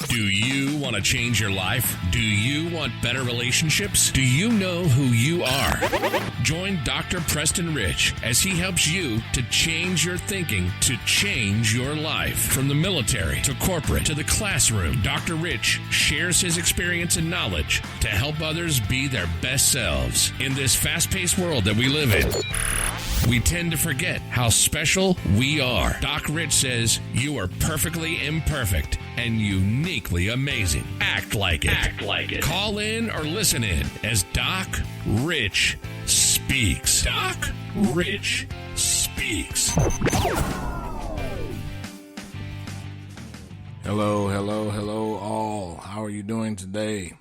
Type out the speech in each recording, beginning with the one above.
Do you want to change your life? Do you want better relationships? Do you know who you are? Join Dr. Preston Rich as he helps you to change your thinking, to change your life. From the military to corporate to the classroom, Dr. Rich shares his experience and knowledge to help others be their best selves. In this fast-paced world that we live in, we tend to forget how special we are. Doc Rich says you are perfectly imperfect and uniquely amazing. Act like it. Act like it. Call in or listen in as Doc Rich speaks. Doc Rich speaks. Hello, all. How are you doing today?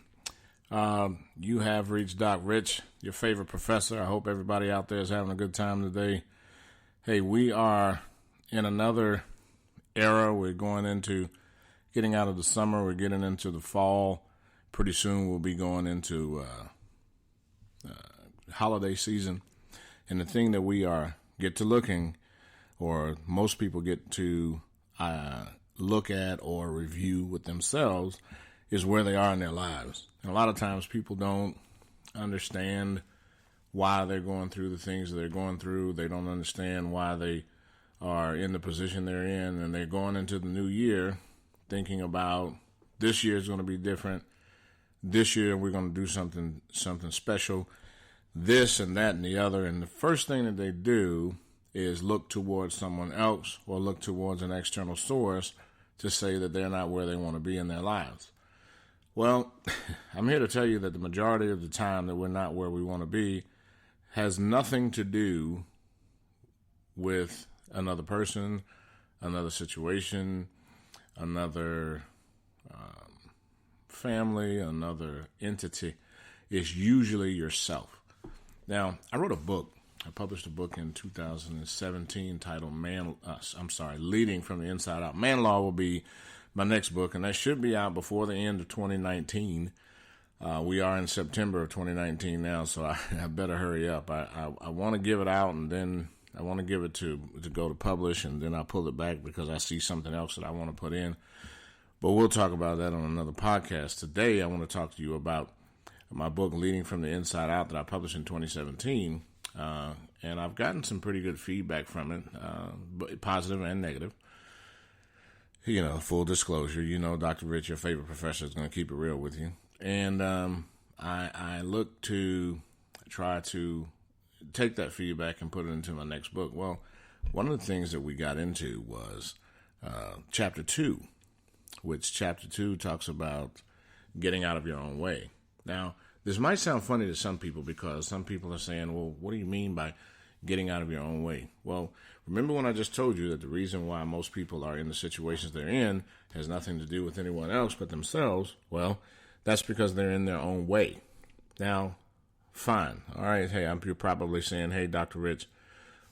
You have reached Doc Rich, your favorite professor. I hope everybody out there is having a good time today. Hey, we are in another era. We're going into getting out of the summer. We're getting into the fall. Pretty soon we'll be going into holiday season. And the thing that we get to looking, or most people get to look at or review with themselves, is where they are in their lives. And a lot of times people don't understand why they're going through the things that they're going through. They don't understand why they are in the position they're in, and they're going into the new year thinking about this year is going to be different. This year we're going to do something special, this and that and the other. And the first thing that they do is look towards someone else or look towards an external source to say that they're not where they want to be in their lives. Well, I'm here to tell you that the majority of the time that we're not where we want to be has nothing to do with another person, another situation, another family, another entity. It's usually yourself. Now, I wrote a book. I published a book in 2017 titled Leading from the Inside Out. Man Law will be my next book, and that should be out before the end of 2019. We are in September of 2019 now, so I better hurry up. I want to give it out, and then I want to give it to go to publish, and then I'll pull it back because I see something else that I want to put in. But we'll talk about that on another podcast. Today, I want to talk to you about my book, Leading from the Inside Out, that I published in 2017. And I've gotten some pretty good feedback from it, positive and negative. You know, full disclosure, Dr. Rich, your favorite professor, is going to keep it real with you. And I look to try to take that feedback and put it into my next book. Well, one of the things that we got into was Chapter 2, which Chapter 2 talks about getting out of your own way. Now, this might sound funny to some people because some people are saying, well, what do you mean by getting out of your own way? Well, remember when I just told you that the reason why most people are in the situations they're in has nothing to do with anyone else but themselves? Well, that's because they're in their own way. Now, fine. All right. Hey, you're probably saying, hey, Dr. Rich,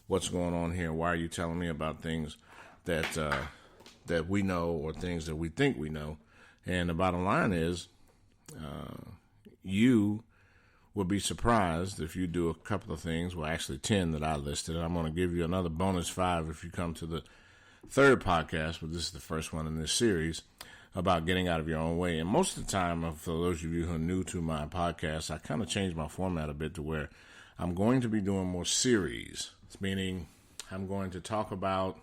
what's going on here? Why are you telling me about things that we know or things that we think we know? And the bottom line is, you will be surprised if you do a couple of things, well, actually 10 that I listed. I'm going to give you another bonus 5 if you come to the third podcast, but this is the first one in this series about getting out of your own way. And most of the time, for those of you who are new to my podcast, I kind of changed my format a bit to where I'm going to be doing more series, meaning I'm going to talk about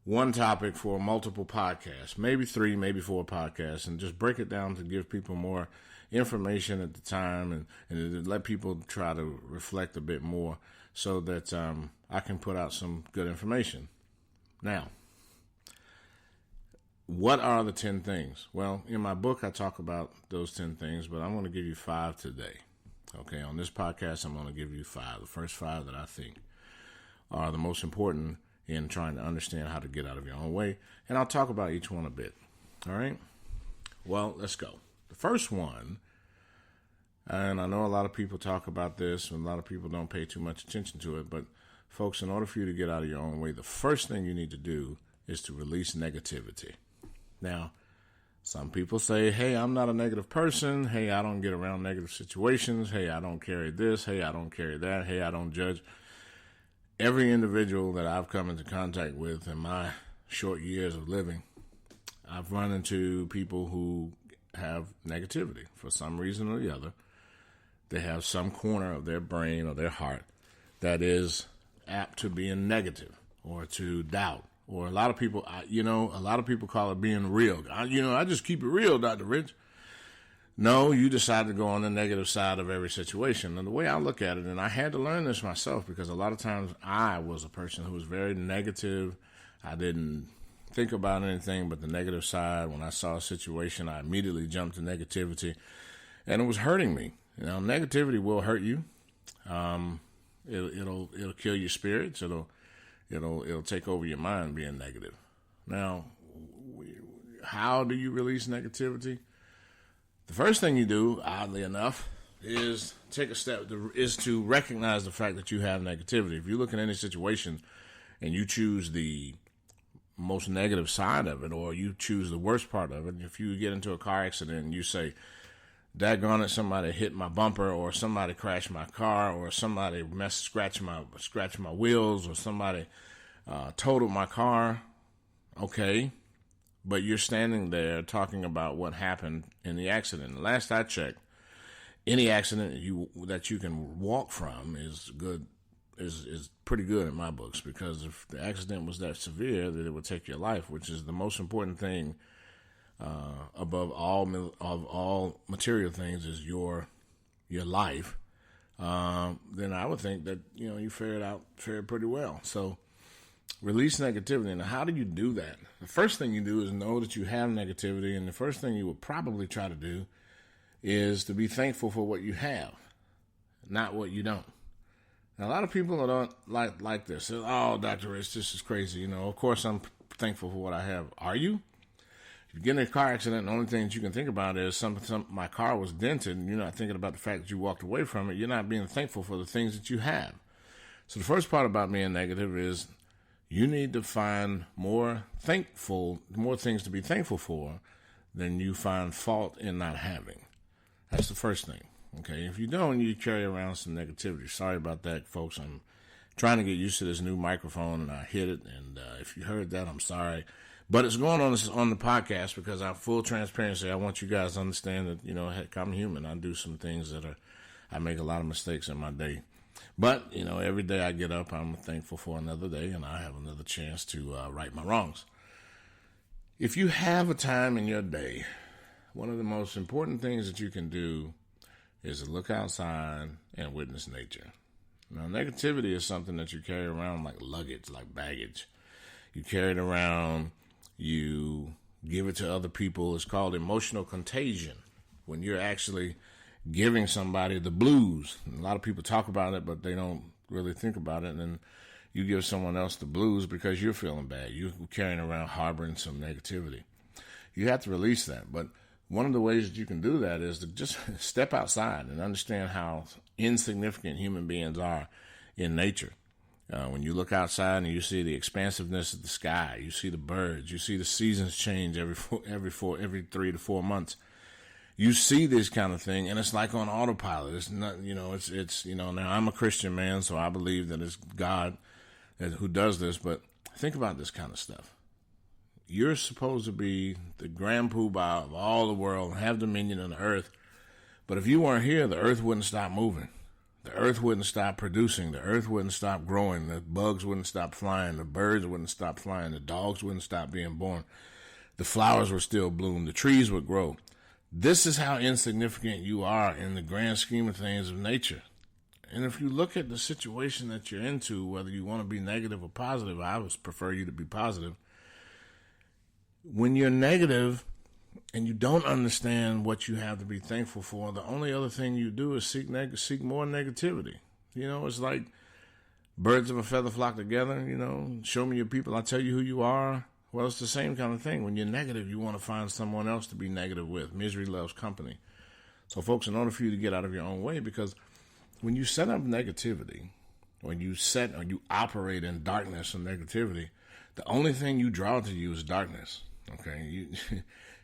one topic for multiple podcasts, maybe 3, maybe 4 podcasts, and just break it down to give people more information at the time and let people try to reflect a bit more so that I can put out some good information. Now, what are the 10 things? Well, in my book, I talk about those 10 things, but I'm going to give you 5 today. Okay, on this podcast, I'm going to give you 5. The first 5 that I think are the most important in trying to understand how to get out of your own way. And I'll talk about each one a bit. All right? Well, let's go. The first one, and I know a lot of people talk about this, and a lot of people don't pay too much attention to it, but folks, in order for you to get out of your own way, the first thing you need to do is to release negativity. Now, some people say, hey, I'm not a negative person. Hey, I don't get around negative situations. Hey, I don't carry this. Hey, I don't carry that. Hey, I don't judge. Every individual that I've come into contact with in my short years of living, I've run into people who have negativity for some reason or the other. They have some corner of their brain or their heart that is apt to being negative or to doubt. Or a lot of people, a lot of people call it being real. I just keep it real, Dr. Rich. No, you decide to go on the negative side of every situation. And the way I look at it, and I had to learn this myself because a lot of times I was a person who was very negative. I didn't think about anything but the negative side. When I saw a situation, I immediately jumped to negativity, and it was hurting me. Negativity will hurt you. It'll kill your spirits. It'll take over your mind being negative. Now, how do you release negativity? The first thing you do, oddly enough, is take a step is to recognize the fact that you have negativity. If you look at any situation and you choose the most negative side of it, or you choose the worst part of it, if you get into a car accident and you say, daggone it, somebody hit my bumper, or somebody crashed my car, or somebody scratched my wheels, or somebody totaled my car, okay, but you're standing there talking about what happened in the accident. Last I checked, any accident that you can walk from is good, is pretty good in my books, because if the accident was that severe that it would take your life, which is the most important thing above all material things, is your life. Then I would think that you fared pretty well. So release negativity. Now, how do you do that? The first thing you do is know that you have negativity, and the first thing you would probably try to do is to be thankful for what you have, not what you don't. Now, a lot of people don't like this. Say, oh, Dr. Rich, this is crazy. Of course I'm thankful for what I have. Are you? If you get in a car accident, the only thing that you can think about is my car was dented, and you're not thinking about the fact that you walked away from it. You're not being thankful for the things that you have. So the first part about being negative is you need to find more things to be thankful for than you find fault in not having. That's the first thing. Okay, if you don't, you carry around some negativity. Sorry about that, folks. I'm trying to get used to this new microphone, and I hit it. And if you heard that, I'm sorry. But it's going on the podcast because I'm full transparency. I want you guys to understand that, heck, I'm human. I do some things I make a lot of mistakes in my day. But, every day I get up, I'm thankful for another day, and I have another chance to right my wrongs. If you have a time in your day, one of the most important things that you can do is to look outside and witness nature. Now, negativity is something that you carry around like luggage, like baggage. You carry it around, you give it to other people. It's called emotional contagion. When you're actually giving somebody the blues. And a lot of people talk about it, but they don't really think about it. And then you give someone else the blues because you're feeling bad. You're carrying around harboring some negativity. You have to release that. But one of the ways that you can do that is to just step outside and understand how insignificant human beings are in nature. When you look outside and you see the expansiveness of the sky, you see the birds, you see the seasons change every 3 to 4 months. You see this kind of thing, and it's like on autopilot. It's not, now I'm a Christian man, so I believe that it's God who does this, but think about this kind of stuff. You're supposed to be the grand poobah of all the world, have dominion on the earth, but if you weren't here, the earth wouldn't stop moving. The earth wouldn't stop producing. The earth wouldn't stop growing. The bugs wouldn't stop flying. The birds wouldn't stop flying. The dogs wouldn't stop being born. The flowers would still bloom. The trees would grow. This is how insignificant you are in the grand scheme of things of nature. And if you look at the situation that you're into, whether you want to be negative or positive, I would prefer you to be positive. When you're negative and you don't understand what you have to be thankful for, the only other thing you do is seek more negativity. It's like birds of a feather flock together. Show me your people, I'll tell you who you are. Well, it's the same kind of thing. When you're negative, you want to find someone else to be negative with. Misery loves company. So, folks, in order for you to get out of your own way, because when you set up negativity, when you operate in darkness and negativity, the only thing you draw to you is darkness. Okay,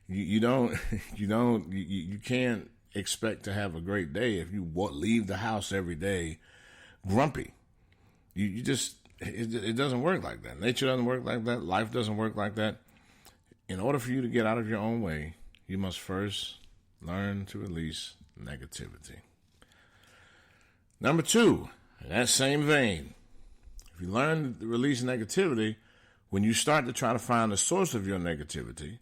you can't expect to have a great day if you leave the house every day grumpy. It doesn't work like that. Nature doesn't work like that. Life doesn't work like that. in order for you to get out of your own way, you must first learn to release negativity. Number two, in that same vein, if you learn to release negativity, when you start to try to find the source of your negativity,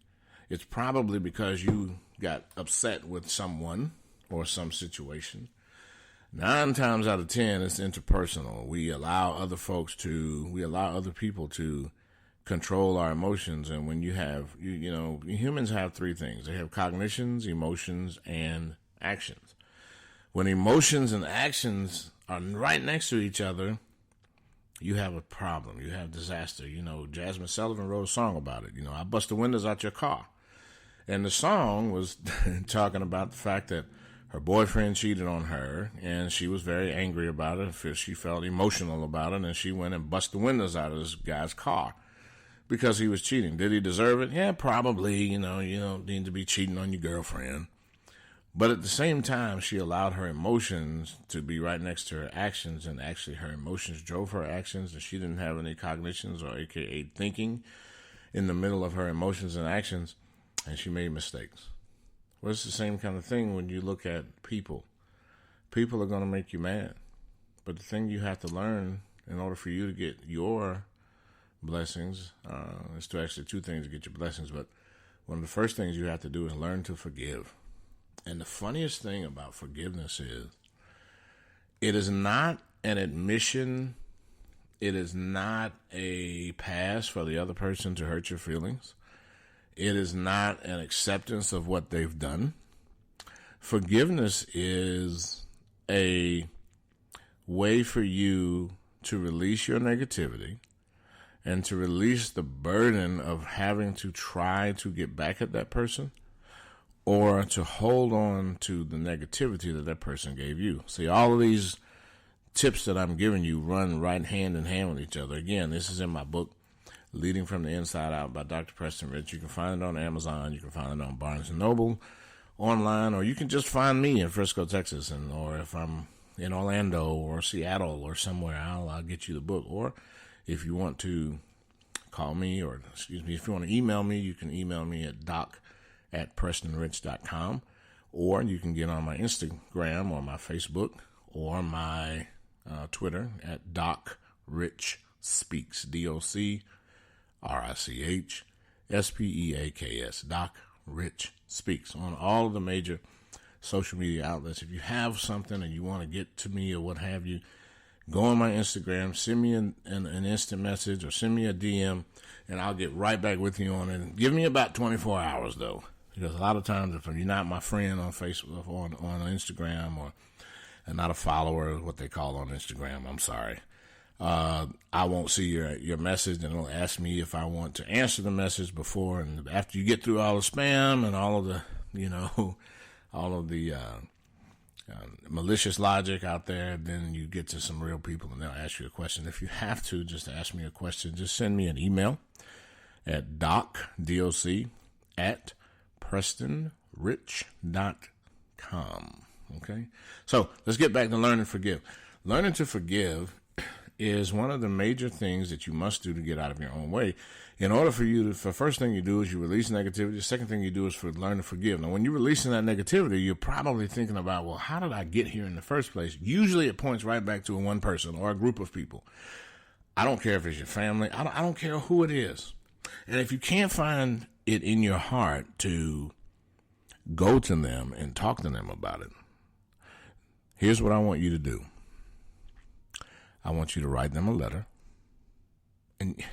it's probably because you got upset with someone or some situation. 9 times out of 10, it's interpersonal. We allow other people to control our emotions. And when you have, humans have 3 things. They have cognitions, emotions, and actions. When emotions and actions are right next to each other, you have a problem. You have disaster. Jasmine Sullivan wrote a song about it. I bust the windows out your car. And the song was talking about the fact that her boyfriend cheated on her, and she was very angry about it. She felt emotional about it, and she went and bust the windows out of this guy's car because he was cheating. Did he deserve it? Yeah, probably. You don't need to be cheating on your girlfriend. But at the same time, she allowed her emotions to be right next to her actions, and actually her emotions drove her actions, and she didn't have any cognitions or AKA thinking in the middle of her emotions and actions, and she made mistakes. Well, it's the same kind of thing when you look at people. People are going to make you mad. But the thing you have to learn in order for you to get your blessings is to actually 2 things to get your blessings. But one of the first things you have to do is learn to forgive. And the funniest thing about forgiveness is it is not an admission. It is not a pass for the other person to hurt your feelings. It is not an acceptance of what they've done. Forgiveness is a way for you to release your negativity and to release the burden of having to try to get back at that person or to hold on to the negativity that person gave you. See, all of these tips that I'm giving you run right hand in hand with each other. Again, this is in my book, Leading from the Inside Out by Dr. Preston Rich. You can find it on Amazon. You can find it on Barnes & Noble online, or you can just find me in Frisco, Texas, or if I'm in Orlando or Seattle or somewhere, I'll get you the book. Or if you want to call me, if you want to email me, you can email me at doc@prestonrich.com, or you can get on my Instagram or my Facebook or my Twitter at Doc Rich Speaks, DocRichSpeaks, Doc Rich Speaks, on all of the major social media outlets. If you have something and you want to get to me or what have you, go on my Instagram, send me an instant message or send me a DM, and I'll get right back with you on it. Give me about 24 hours, though, because a lot of times if you're not my friend on Facebook, on Instagram, or not a follower, what they call on Instagram, I'm sorry, I won't see your message, and it'll ask me if I want to answer the message before and after you get through all the spam and all of the, malicious logic out there. Then you get to some real people and they'll ask you a question. If you have to just ask me a question, just send me an email at doc@prestonrich.com. Okay? So let's get back to learn and forgive. Learning to forgive is one of the major things that you must do to get out of your own way. In order for you to, the first thing you do is you release negativity. The second thing you do is learn to forgive. Now, when you're releasing that negativity, you're probably thinking about, well, how did I get here in the first place? Usually it points right back to one person or a group of people. I don't care if it's your family. I don't care who it is. And if you can't find it in your heart to go to them and talk to them about it, here's what I want you to do. I want you to write them a letter. And,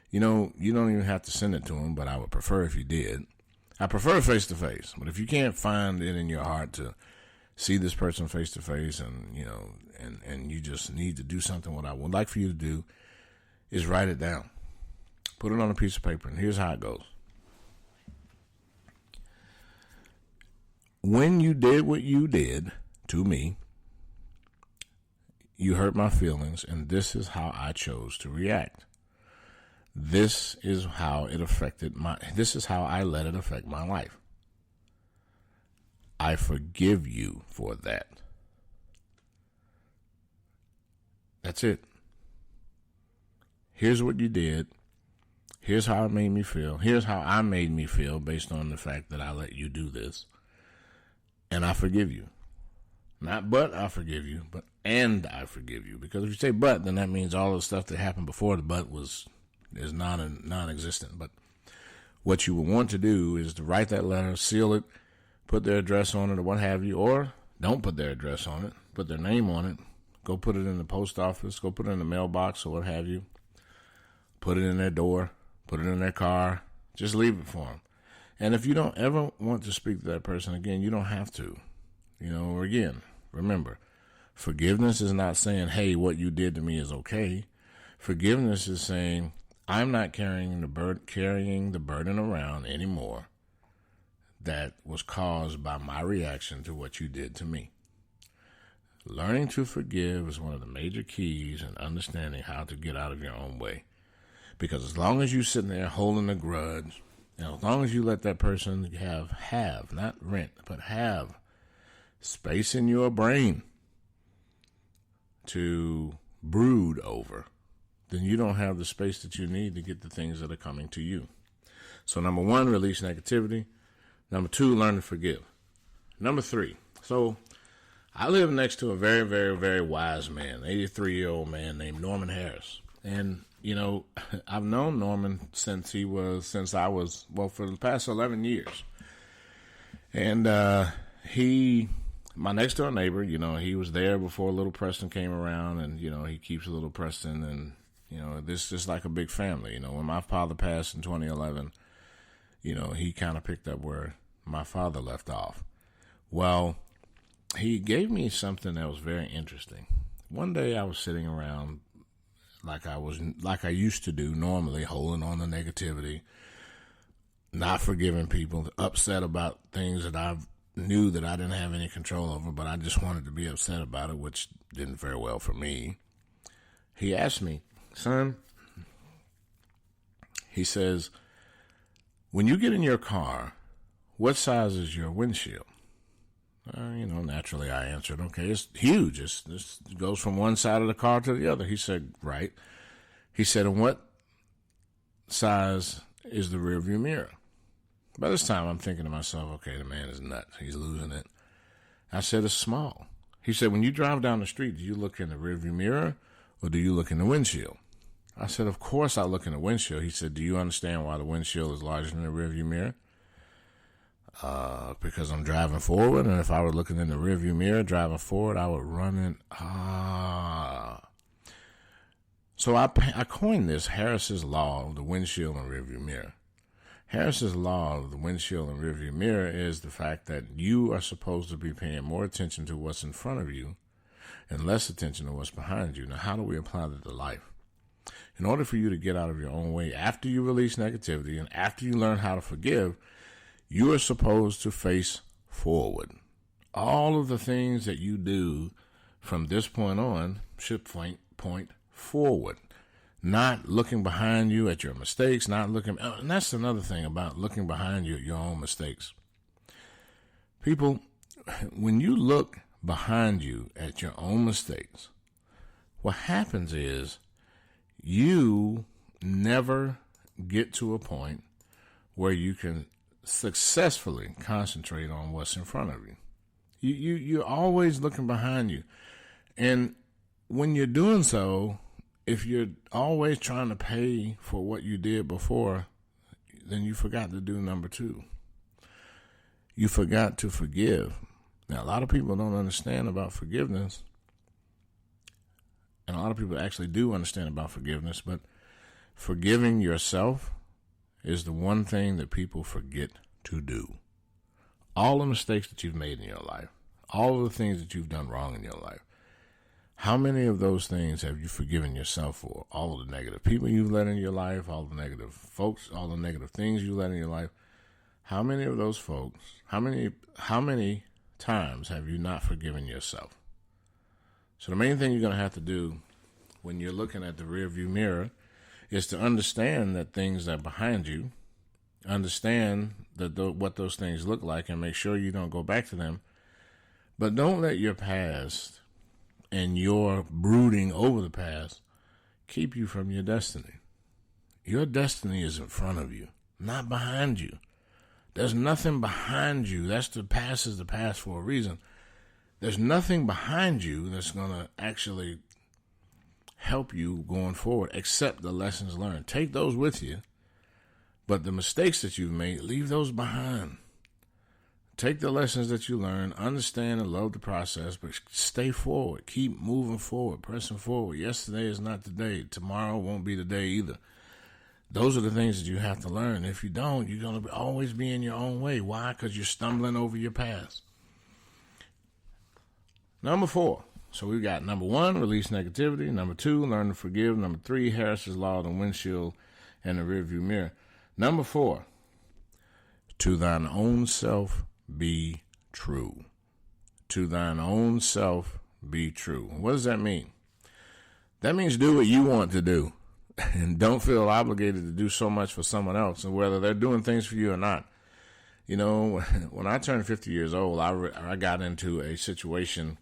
you don't even have to send it to them, but I would prefer if you did. I prefer face-to-face. But if you can't find it in your heart to see this person face-to-face and you just need to do something, what I would like for you to do is write it down. Put it on a piece of paper, and here's how it goes. When you did what you did to me, you hurt my feelings, and this is how I chose to react. This is how I let it affect my life. I forgive you for that. That's it. Here's what you did. Here's how it made me feel. Here's how I made me feel based on the fact that I let you do this. And I forgive you. Not but I forgive you, but and I forgive you. Because if you say but, then that means all the stuff that happened before the but is non-existent. But what you would want to do is to write that letter, seal it, put their address on it or what have you, or don't put their address on it, put their name on it, go put it in the post office, go put it in the mailbox or what have you, put it in their door, put it in their car, just leave it for them. And if you don't ever want to speak to that person again, you don't have to. Again, remember, forgiveness is not saying, hey, what you did to me is okay. Forgiveness is saying, I'm not carrying the burden around anymore that was caused by my reaction to what you did to me. Learning to forgive is one of the major keys in understanding how to get out of your own way. Because as long as you're sitting there holding a grudge, and as long as you let that person have, not rent, but have space in your brain to brood over, then you don't have the space that you need to get the things that are coming to you. So 1, release negativity. 2, learn to forgive. 3, so I live next to a very, very, very wise man, 83-year-old man named Norman Harris. And, I've known Norman since I was, for the past 11 years. And my next door neighbor, he was there before Little Preston came around, and, he keeps Little Preston, and, this is like a big family. When my father passed in 2011, he kind of picked up where my father left off. Well, he gave me something that was very interesting. One day I was sitting around like I used to do normally, holding on to negativity, not forgiving people, upset about things that I knew that I didn't have any control over, but I just wanted to be upset about it, which didn't fare well for me. He asked me, son, he says, when you get in your car, what size is your windshield? Naturally I answered, okay, it's huge. This goes from one side of the car to the other. He said, right. He said, and what size is the rearview mirror? By this time, I'm thinking to myself, okay, the man is nuts. He's losing it. I said, it's small. He said, when you drive down the street, do you look in the rearview mirror or do you look in the windshield? I said, of course I look in the windshield. He said, do you understand why the windshield is larger than the rearview mirror? Because I'm driving forward, and if I were looking in the rearview mirror, driving forward, I would run in. So I coined this Harris's law of the windshield and rearview mirror. Harris's law of the windshield and rearview mirror is the fact that you are supposed to be paying more attention to what's in front of you and less attention to what's behind you. Now, how do we apply that to life? In order for you to get out of your own way, after you release negativity and after you learn how to forgive, you are supposed to face forward. All of the things that you do from this point on should point forward, not looking behind you at your mistakes, and that's another thing about looking behind you at your own mistakes. People, when you look behind you at your own mistakes, what happens is you never get to a point where you can successfully concentrate on what's in front of you. You're always looking behind you. And when you're doing so, if you're always trying to pay for what you did before, then you forgot to do 2. You forgot to forgive. Now, a lot of people don't understand about forgiveness. And a lot of people actually do understand about forgiveness, but forgiving yourself is the one thing that people forget to do. All the mistakes that you've made in your life, all of the things that you've done wrong in your life, how many of those things have you forgiven yourself for? All of the negative people you've let in your life, all the negative folks, all the negative things you let in your life. How many of those folks, how many times have you not forgiven yourself? So the main thing you're going to have to do when you're looking at the rearview mirror is to understand that things that are behind you, understand that what those things look like, and make sure you don't go back to them. But don't let your past and your brooding over the past keep you from your destiny. Your destiny is in front of you, not behind you. There's nothing behind you. The past is the past for a reason. There's nothing behind you that's going to actually help you going forward except the lessons learned. Take those with you, but the mistakes that you've made, leave those behind. Take the lessons that you learn, understand and love the process, but stay forward. Keep moving forward, pressing forward. Yesterday is not today. Tomorrow won't be the day either. Those are the things that you have to learn. If you don't, you're going to always be in your own way. Why? Because you're stumbling over your past. Number 4. So we've got number 1, release negativity. Number 2, learn to forgive. Number 3, Harris's Law, the windshield and the rearview mirror. Number 4, to thine own self be true. To thine own self be true. What does that mean? That means do what you want to do. And don't feel obligated to do so much for someone else, and whether they're doing things for you or not. You know, when I turned 50 years old, I got into a situation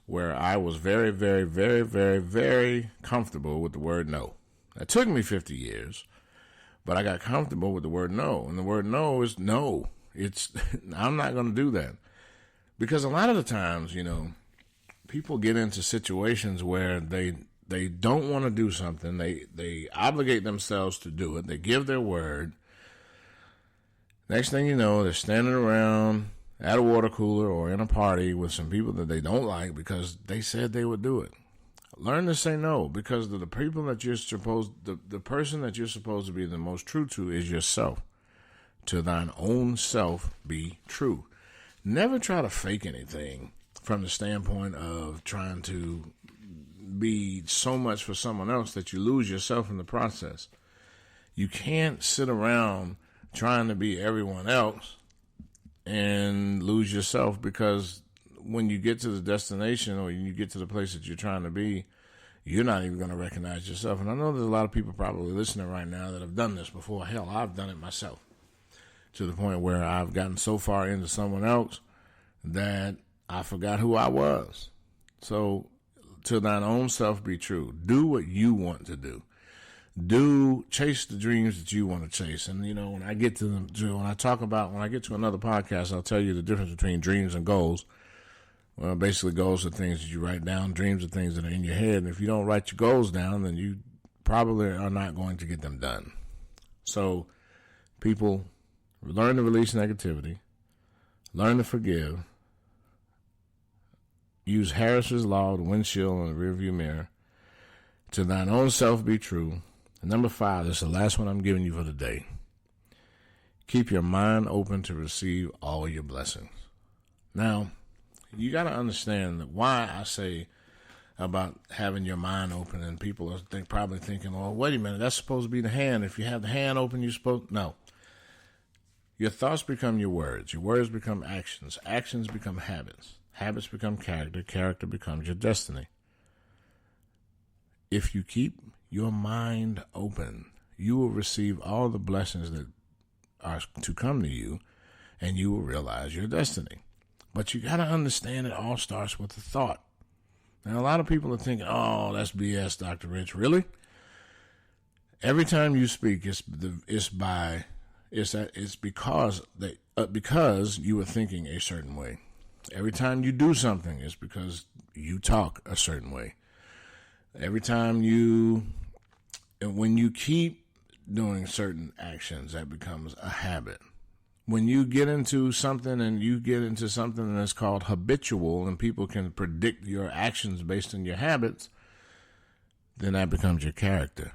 where I was very, very, very, very, very comfortable with the word no. It took me 50 years, but I got comfortable with the word no. And the word no is no. I'm not going to do that. Because a lot of the times, you know, people get into situations where they don't want to do something. They obligate themselves to do it. They give their word. Next thing you know, they're standing around at a water cooler or in a party with some people that they don't like because they said they would do it. Learn to say no, because the people that the person that you're supposed to be the most true to is yourself. To thine own self be true. Never try to fake anything from the standpoint of trying to be so much for someone else that you lose yourself in the process. You can't sit around trying to be everyone else and lose yourself, because when you get to the destination or you get to the place that you're trying to be, you're not even going to recognize yourself. And I know there's a lot of people probably listening right now that have done this before. Hell, I've done it myself, to the point where I've gotten so far into someone else that I forgot who I was. So, to thine own self be true. Do what you want to do. Chase the dreams that you want to chase. And, you know, when I get to when I get to another podcast, I'll tell you the difference between dreams and goals. Well, basically, goals are things that you write down. Dreams are things that are in your head. And if you don't write your goals down, then you probably are not going to get them done. So, people, learn to release negativity. Learn to forgive. Use Harris's Law, the windshield and the rearview mirror. To thine own self be true. And number 5, this is the last one I'm giving you for the day. Keep your mind open to receive all your blessings. Now, you got to understand that why I say about having your mind open, and people are probably thinking, oh, wait a minute, that's supposed to be the hand. If you have the hand open, you're supposed... No. Your thoughts become your words. Your words become actions. Actions become habits. Habits become character. Character becomes your destiny. If you keep your mind open, you will receive all the blessings that are to come to you, and you will realize your destiny. But you got to understand it all starts with a thought. Now, a lot of people are thinking, oh, that's BS, Dr. Rich. Really? Every time you speak, it's because you were thinking a certain way. Every time you do something, it's because you talk a certain way. Every time when you keep doing certain actions, that becomes a habit. When you get into something that's called habitual, and people can predict your actions based on your habits, then that becomes your character.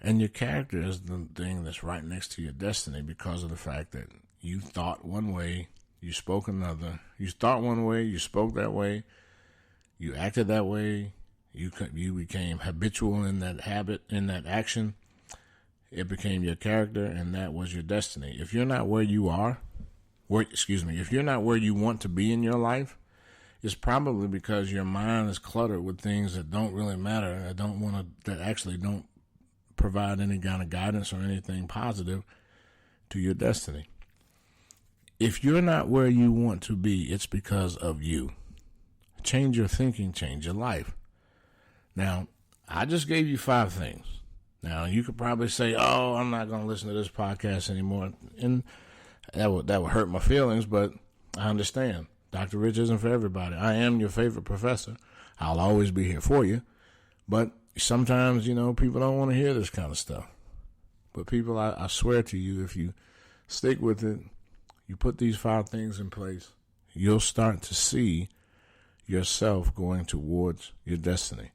And your character is the thing that's right next to your destiny, because of the fact that you thought one way, you spoke another. You thought one way, you spoke that way, you acted that way, you became habitual in that habit, in that action. It became your character, and that was your destiny. If you're not where you are, if you're not where you want to be in your life, it's probably because your mind is cluttered with things that don't really matter, that actually don't provide any kind of guidance or anything positive to your destiny. If you're not where you want to be, it's because of you. Change your thinking, change your life. Now, I just gave you 5 things. Now, you could probably say, oh, I'm not going to listen to this podcast anymore. And that would hurt my feelings, but I understand. Dr. Rich isn't for everybody. I am your favorite professor. I'll always be here for you. But sometimes, people don't want to hear this kind of stuff. But people, I swear to you, if you stick with it, you put these 5 things in place, you'll start to see yourself going towards your destiny.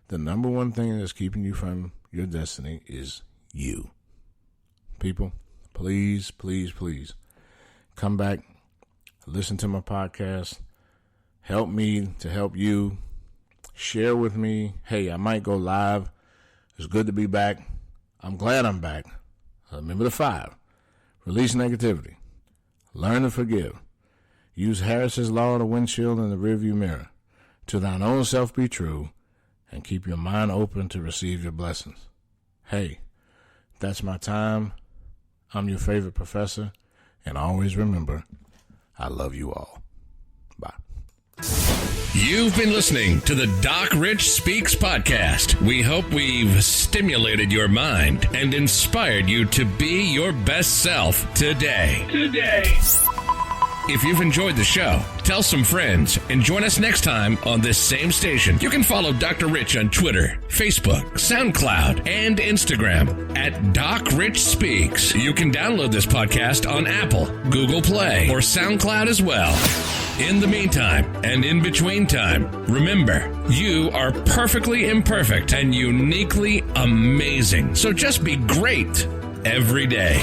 The number one thing that's keeping you from your destiny is you. People, please, please, please come back, listen to my podcast, help me to help you, share with me. Hey, I might go live. It's good to be back. I'm glad I'm back. Remember the 5. Release negativity. Learn to forgive. Use Harris's law of the windshield and the rearview mirror. To thine own self be true, and keep your mind open to receive your blessings. Hey, that's my time. I'm your favorite professor, and always remember, I love you all. Bye. You've been listening to the Doc Rich Speaks podcast. We hope we've stimulated your mind and inspired you to be your best self today. If you've enjoyed the show, tell some friends and join us next time on this same station. You can follow Dr. Rich on Twitter, Facebook, SoundCloud, and Instagram at Doc Rich Speaks. You can download this podcast on Apple, Google Play, or SoundCloud as well. In the meantime, and in between time, remember, you are perfectly imperfect and uniquely amazing. So just be great every day.